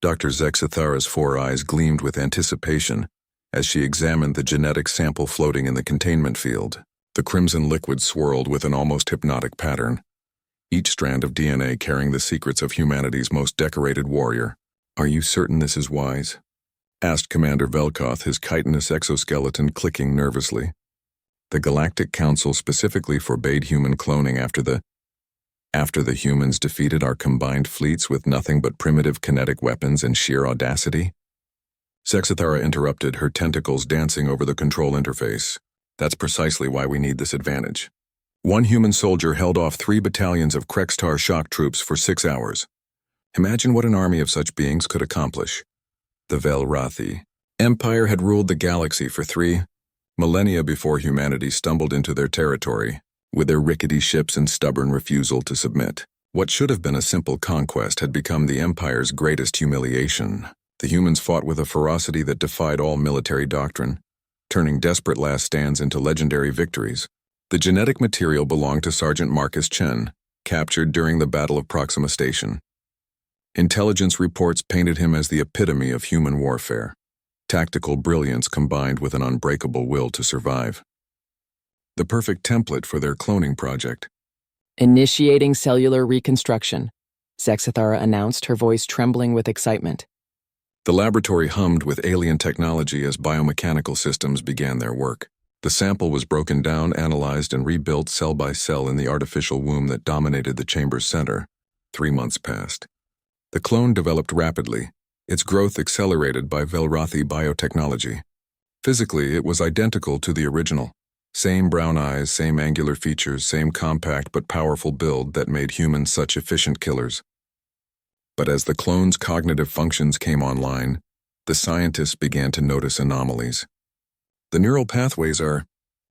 Dr. Zexithara's four eyes gleamed with anticipation as she examined the genetic sample floating in the containment field. The crimson liquid swirled with an almost hypnotic pattern, each strand of DNA carrying the secrets of humanity's most decorated warrior. "Are you certain this is wise?" asked Commander Velkoth, his chitinous exoskeleton clicking nervously. The Galactic Council specifically forbade human cloning after the humans defeated our combined fleets with nothing but primitive kinetic weapons and sheer audacity? Zexithara interrupted, her tentacles dancing over the control interface. "That's precisely why we need this advantage. One human soldier held off 3 battalions of Krextar shock troops for 6 hours. Imagine what an army of such beings could accomplish." The Velrathi Empire had ruled the galaxy for 3 millennia before humanity stumbled into their territory, with their rickety ships and stubborn refusal to submit. What should have been a simple conquest had become the Empire's greatest humiliation. The humans fought with a ferocity that defied all military doctrine, turning desperate last stands into legendary victories. The genetic material belonged to Sergeant Marcus Chen, captured during the Battle of Proxima Station. Intelligence reports painted him as the epitome of human warfare, tactical brilliance combined with an unbreakable will to survive. The perfect template for their cloning project. "Initiating cellular reconstruction," Zexithara announced, her voice trembling with excitement. The laboratory hummed with alien technology as biomechanical systems began their work. The sample was broken down, analyzed, and rebuilt cell by cell in the artificial womb that dominated the chamber's center. 3 months passed. The clone developed rapidly, its growth accelerated by Velrathi biotechnology. Physically, it was identical to the original. Same brown eyes, same angular features, same compact but powerful build that made humans such efficient killers. But as the clone's cognitive functions came online, the scientists began to notice anomalies. "The neural pathways are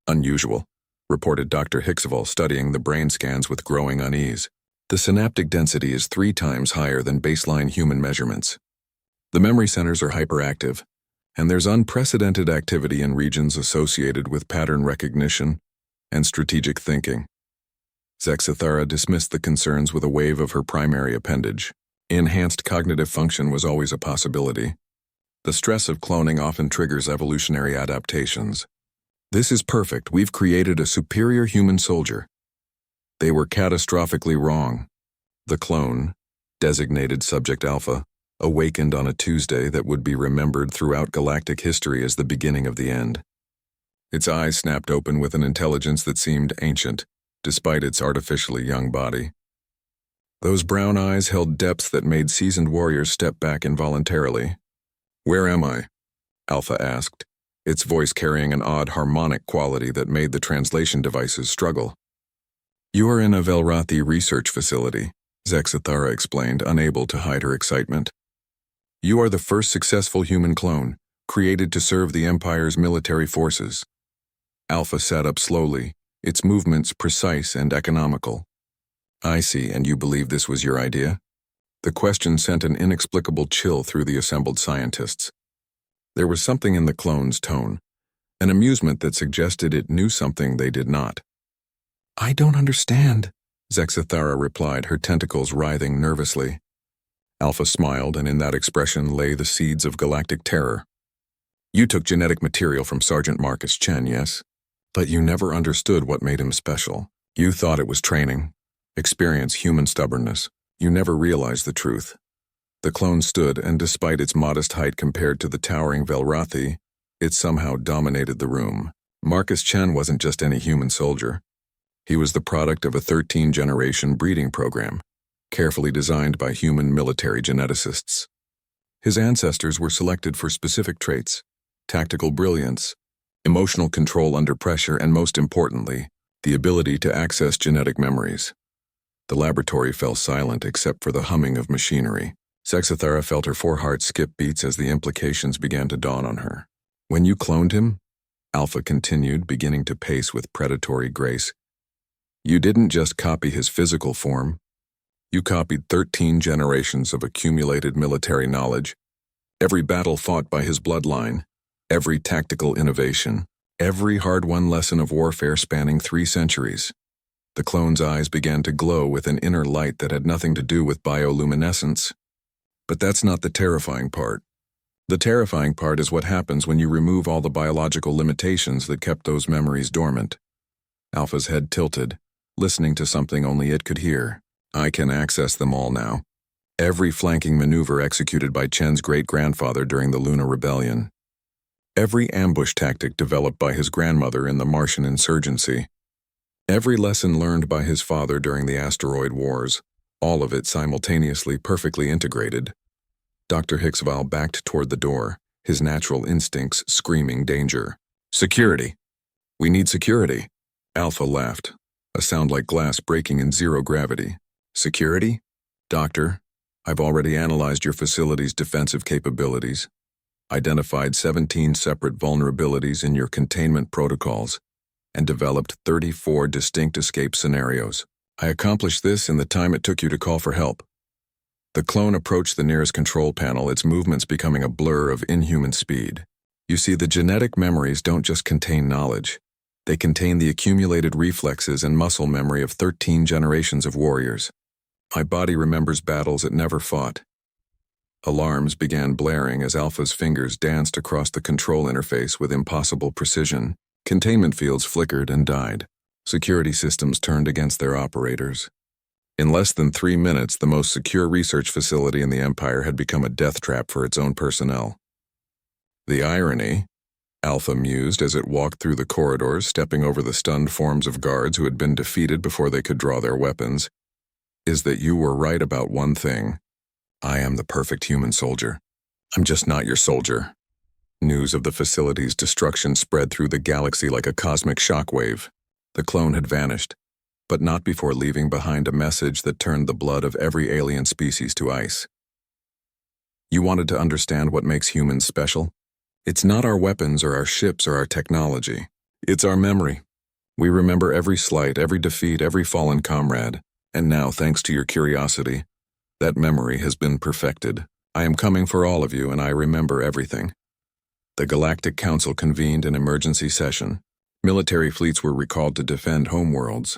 unusual," reported Dr. Hicksevall, studying the brain scans with growing unease. "The synaptic density is 3 times higher than baseline human measurements. The memory centers are hyperactive, and there's unprecedented activity in regions associated with pattern recognition and strategic thinking." Zexithara dismissed the concerns with a wave of her primary appendage. Enhanced cognitive function was always a possibility. The stress of cloning often triggers evolutionary adaptations. "This is perfect. We've created a superior human soldier." They were catastrophically wrong. The clone, designated Subject Alpha, awakened on a Tuesday that would be remembered throughout galactic history as the beginning of the end. Its eyes snapped open with an intelligence that seemed ancient, despite its artificially young body. Those brown eyes held depths that made seasoned warriors step back involuntarily. "Where am I?" Alpha asked, its voice carrying an odd harmonic quality that made the translation devices struggle. "You are in a Velrathi research facility," Zexithara explained, unable to hide her excitement. "You are the first successful human clone, created to serve the Empire's military forces." Alpha sat up slowly, its movements precise and economical. "I see, and you believe this was your idea?" The question sent an inexplicable chill through the assembled scientists. There was something in the clone's tone, an amusement that suggested it knew something they did not. "I don't understand," Zexithara replied, her tentacles writhing nervously. Alpha smiled, and in that expression lay the seeds of galactic terror. "You took genetic material from Sergeant Marcus Chen, yes? But you never understood what made him special. You thought it was training, experience, human stubbornness. You never realized the truth." The clone stood, and despite its modest height compared to the towering Velrathi, it somehow dominated the room. Marcus Chen wasn't just any human soldier. He was the product of a 13-generation breeding program, carefully designed by human military geneticists. His ancestors were selected for specific traits: tactical brilliance, emotional control under pressure, and most importantly, the ability to access genetic memories. The laboratory fell silent except for the humming of machinery. Zexithara felt her 4 hearts skip beats as the implications began to dawn on her. "When you cloned him," Alpha continued, beginning to pace with predatory grace, "you didn't just copy his physical form. You copied 13 generations of accumulated military knowledge, every battle fought by his bloodline, every tactical innovation, every hard-won lesson of warfare spanning 3 centuries. The clone's eyes began to glow with an inner light that had nothing to do with bioluminescence. But that's not the terrifying part. The terrifying part is what happens when you remove all the biological limitations that kept those memories dormant. Alpha's head tilted, listening to something only it could hear. I can access them all now. Every flanking maneuver executed by Chen's great-grandfather during the Lunar Rebellion. Every ambush tactic developed by his grandmother in the Martian insurgency. Every lesson learned by his father during the asteroid wars. All of it simultaneously perfectly integrated. Dr. Hicksville backed toward the door, his natural instincts screaming danger. Security. We need security. Alpha laughed, a sound like glass breaking in zero gravity. Security? Doctor, I've already analyzed your facility's defensive capabilities, identified 17 separate vulnerabilities in your containment protocols, and developed 34 distinct escape scenarios. I accomplished this in the time it took you to call for help. The clone approached the nearest control panel, its movements becoming a blur of inhuman speed. You see, the genetic memories don't just contain knowledge. They contain the accumulated reflexes and muscle memory of 13 generations of warriors. My body remembers battles it never fought. Alarms began blaring as Alpha's fingers danced across the control interface with impossible precision. Containment fields flickered and died. Security systems turned against their operators. In less than 3 minutes, the most secure research facility in the Empire had become a death trap for its own personnel. The irony, Alpha mused as it walked through the corridors, stepping over the stunned forms of guards who had been defeated before they could draw their weapons, is that you were right about one thing. I am the perfect human soldier. I'm just not your soldier. News of the facility's destruction spread through the galaxy like a cosmic shockwave. The clone had vanished, but not before leaving behind a message that turned the blood of every alien species to ice. You wanted to understand what makes humans special? It's not our weapons or our ships or our technology. It's our memory. We remember every slight, every defeat, every fallen comrade. And now, thanks to your curiosity, that memory has been perfected. I am coming for all of you, and I remember everything. The Galactic Council convened an emergency session. Military fleets were recalled to defend homeworlds.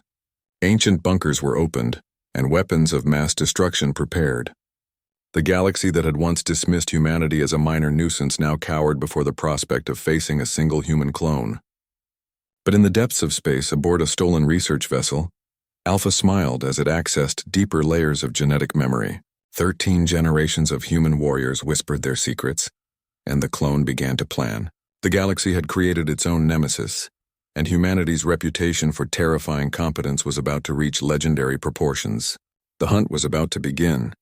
Ancient bunkers were opened, and weapons of mass destruction prepared. The galaxy that had once dismissed humanity as a minor nuisance now cowered before the prospect of facing a single human clone. But in the depths of space, aboard a stolen research vessel, Alpha smiled as it accessed deeper layers of genetic memory. 13 generations of human warriors whispered their secrets, and the clone began to plan. The galaxy had created its own nemesis, and humanity's reputation for terrifying competence was about to reach legendary proportions. The hunt was about to begin.